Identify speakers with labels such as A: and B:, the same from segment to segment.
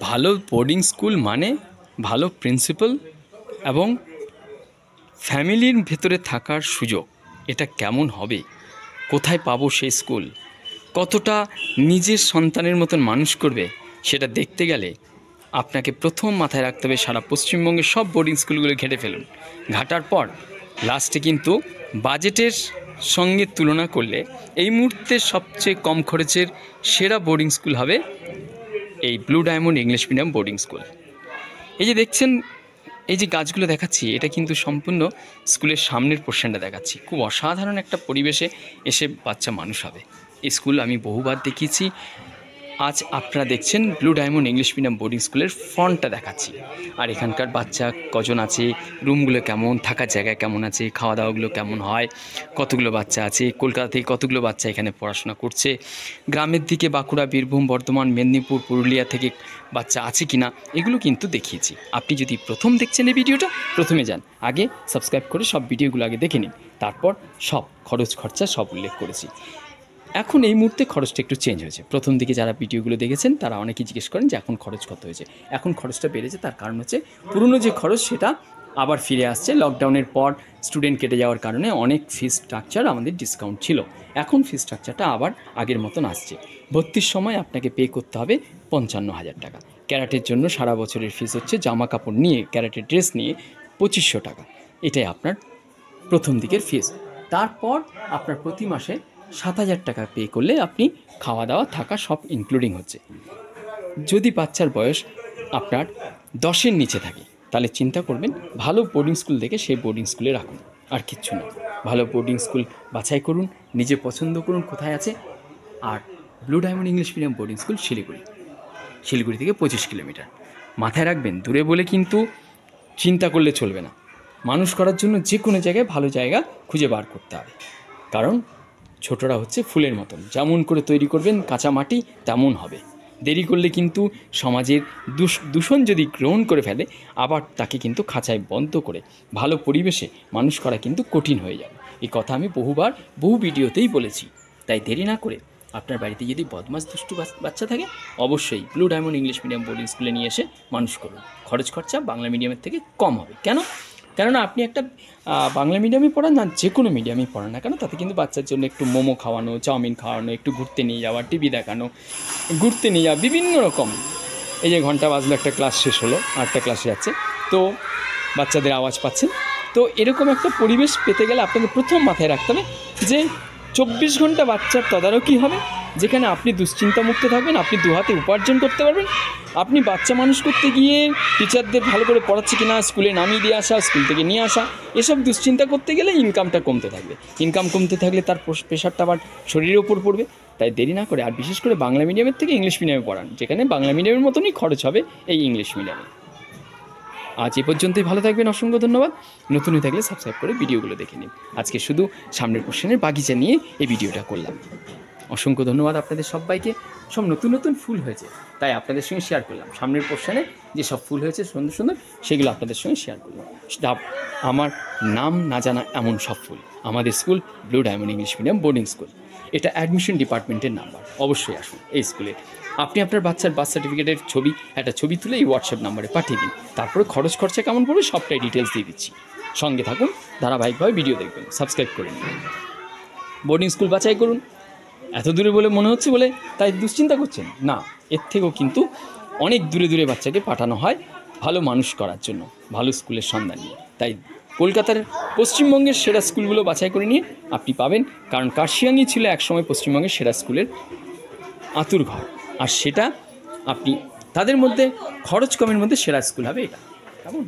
A: ভালো boarding school মানে ভালো প্রিন্সিপাল এবং ফ্যামিলির ভেতরে থাকার সুযোগ। এটা কেমন হবে, কোথায় পাবো সেই স্কুল, কতটা নিজের সন্তানের মতন মানুষ করবে, সেটা দেখতে গেলে আপনাকে প্রথম মাথায় রাখতে হবে সারা পশ্চিমবঙ্গের সব বোর্ডিং স্কুলগুলো ঘেঁটে ফেলুন। ঘাটার পর লাস্টে কিন্তু বাজেটের সঙ্গে তুলনা করলে এই মুহূর্তে সবচেয়ে কম খরচের সেরা বোর্ডিং স্কুল হবে এই blue diamond English medium boarding school. এই যে দেখছেন, এই যে গাছগুলো দেখাচ্ছি, এটা কিন্তু সম্পূর্ণ স্কুলের সামনের পোর্শনটা দেখাচ্ছি। খুব অসাধারণ একটা পরিবেশে এসে বাচ্চা মানুষ হবে। এই স্কুল আমি বহুবার দেখিয়েছি। আজ আপনারা দেখছেন blue diamond English medium boarding স্কুলের ফ্রন্টটা দেখাচ্ছি। আর এখানকার বাচ্চা কজন আছে, রুমগুলো কেমন, থাকার জায়গা কেমন আছে, খাওয়া দাওয়াগুলো কেমন হয়, কতগুলো বাচ্চা আছে, কলকাতা থেকে কতগুলো বাচ্চা এখানে পড়াশোনা করছে, গ্রামের দিকে বাঁকুড়া, বীরভূম, বর্ধমান, মেদিনীপুর, পুরুলিয়া থেকে বাচ্চা আছে কি না, এগুলো কিন্তু দেখিয়েছি। আপনি যদি প্রথম দেখছেন এই ভিডিওটা, প্রথমে যান, আগে সাবস্ক্রাইব করে সব ভিডিওগুলো আগে দেখে নিন, তারপর সব খরচ খরচা সব উল্লেখ করেছি। এখন এই মুহূর্তে খরচটা একটু চেঞ্জ হয়েছে। প্রথম দিকে যারা ভিডিওগুলো দেখেছেন তারা অনেকেই জিজ্ঞেস করেন যে এখন খরচ কত হয়েছে। এখন খরচটা বেড়েছে, তার কারণ হচ্ছে পুরনো যে খরচ সেটা আবার ফিরে আসছে। লকডাউনের পর স্টুডেন্ট কেটে যাওয়ার কারণে অনেক ফিস স্ট্রাকচার আমাদের ডিসকাউন্ট ছিল, এখন ফিস স্ট্রাকচারটা আবার আগের মতন আসছে। ভর্তির সময় আপনাকে পে করতে হবে 55,000 টাকা। ক্যারাটের জন্য সারা বছরের ফিস হচ্ছে জামা কাপড় নিয়ে, ক্যারাটের ড্রেস নিয়ে 2500 টাকা। এটাই আপনার প্রথম দিকের ফিস। তারপর আপনার প্রতি মাসে 7,000 টাকা পে করলে আপনি খাওয়া দাওয়া থাকা সব ইনক্লুডিং হচ্ছে। যদি বাচ্চার বয়স আপনার 10-এর নিচে থাকে তাহলে চিন্তা করবেন ভালো বোর্ডিং স্কুল দেখে সেই বোর্ডিং স্কুলে রাখুন, আর কিচ্ছু না। ভালো বোর্ডিং স্কুল বাছাই করুন, নিজে পছন্দ করুন কোথায় আছে। আর blue diamond English medium boarding school Siliguri থেকে 25 কিলোমিটার। মাথায় রাখবেন, দূরে বলে কিন্তু চিন্তা করলে চলবে না। মানুষ করার জন্য যে কোনো জায়গায় ভালো জায়গা খুঁজে বার করতে হবে, কারণ ছোটরা হচ্ছে ফুলের মতন, যেমন করে তৈরি করবেন কাঁচা মাটি তেমন হবে। দেরি করলে কিন্তু সমাজের দূষণ যদি গ্রহণ করে ফেলে, আবার তাকে কিন্তু খাঁচায় বন্ধ করে ভালো পরিবেশে মানুষ করা কিন্তু কঠিন হয়ে যাবে। এই কথা আমি বহু ভিডিওতেই বলেছি। তাই দেরি না করে আপনার বাড়িতে যদি বদমাস দুষ্টু বাচ্চা থাকে, অবশ্যই blue diamond English medium boarding স্কুলে নিয়ে এসে মানুষ করুন। খরচ খরচা বাংলা মিডিয়ামের থেকে কম হবে। কেননা আপনি একটা বাংলা মিডিয়ামে পড়ান না, যে কোনো মিডিয়ামে পড়ান না কেন, তাতে কিন্তু বাচ্চার জন্য একটু মোমো খাওয়ানো, চাউমিন খাওয়ানো, একটু ঘুরতে নিয়ে যাওয়া, টিভি দেখানো, ঘুরতে নিয়ে যাওয়া, বিভিন্ন রকম। এই যে ঘন্টা বাজলো, একটা ক্লাস শেষ হলো, আরেকটা ক্লাসে যাচ্ছে, তো বাচ্চাদের আওয়াজ পাচ্ছেন। তো এরকম একটা পরিবেশ পেতে গেলে আপনাদের প্রথম মাথায় রাখতে হবে যে 24 ঘন্টা বাচ্চার তদারকি হবে, যেখানে আপনি দুশ্চিন্তামুক্ত থাকবেন, আপনি দুহাতে উপার্জন করতে পারবেন। আপনি বাচ্চা মানুষ করতে গিয়ে টিচারদের ভালো করে পড়াচ্ছে কিনা, স্কুলে নামিয়ে দিয়ে আসা, স্কুল থেকে নিয়ে আসা, এসব দুশ্চিন্তা করতে গেলে ইনকামটা কমতে থাকবে। ইনকাম কমতে থাকলে তার প্রেশারটা আবার শরীরের ওপর পড়বে। তাই দেরি না করে, আর বিশেষ করে বাংলা মিডিয়ামের থেকে ইংলিশ মিডিয়ামে পড়ান, যেখানে বাংলা মিডিয়ামের মতনই খরচ হবে এই ইংলিশ মিডিয়ামে। আজ এ পর্যন্তই, ভালো থাকবেন, অসংখ্য ধন্যবাদ। নতুন হয়ে থাকলে সাবস্ক্রাইব করে ভিডিওগুলো দেখে নিন। আজকে শুধু সামনের পোর্শনের বাগিচা নিয়ে এই ভিডিওটা করলাম। অসংখ্য ধন্যবাদ আপনাদের সবাইকে। সব নতুন নতুন ফুল হয়েছে, তাই আপনাদের সঙ্গে শেয়ার করলাম। সামনের পোর্শনে যে সব ফুল হয়েছে সুন্দর সুন্দর, সেগুলো আপনাদের সঙ্গে শেয়ার করলাম। আমার নাম না জানা এমন সব ফুল। আমাদের school blue diamond English medium boarding school. এটা অ্যাডমিশন ডিপার্টমেন্টের নাম্বার। অবশ্যই আসুন এই স্কুলে। আপনি আপনার বাচ্চার বার্থ সার্টিফিকেটের একটা ছবি তুলে এই হোয়াটসঅ্যাপ নাম্বারে পাঠিয়ে দিন। তারপরে খরচ খরচা কেমন পড়বে সবটাই ডিটেলস দিয়ে দিচ্ছি। সঙ্গে থাকুন, ধারাবাহিকভাবে ভিডিও দেখবেন, সাবস্ক্রাইব করে নিন। বোর্ডিং স্কুল বাছাই করুন। এত দূরে বলে মনে হচ্ছে বলে তাই দুশ্চিন্তা করছেন না, এর থেকেও কিন্তু অনেক দূরে দূরে বাচ্চাকে পাঠানো হয় ভালো মানুষ করার জন্য, ভালো স্কুলের সন্ধান নিয়ে। তাই কলকাতার পশ্চিমবঙ্গের সেরা স্কুলগুলো বাছাই করে নিয়ে আপনি পাবেন, কারণ কার্শিয়াংই ছিল একসময় পশ্চিমবঙ্গের সেরা স্কুলের আতুর ঘর। আর সেটা আপনি তাদের মধ্যে খরচ কমের মধ্যে সেরা স্কুল হবে এটা। কেমন?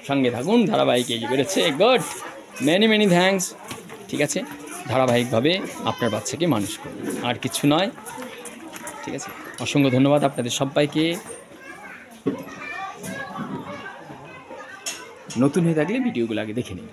A: সঙ্গে থাকুন, ধারাবাহিক এই বেরোচ্ছে। Good, many thanks. ঠিক আছে, ধারাবাহিকভাবে আপনার বাচ্চাকে মানুষ করুন, আর কিছু নয়। ঠিক আছে, অসংখ্য ধন্যবাদ আপনাদের সবাইকে। নতুন হয়ে থাকলে ভিডিওগুলো আগে দেখে নিন।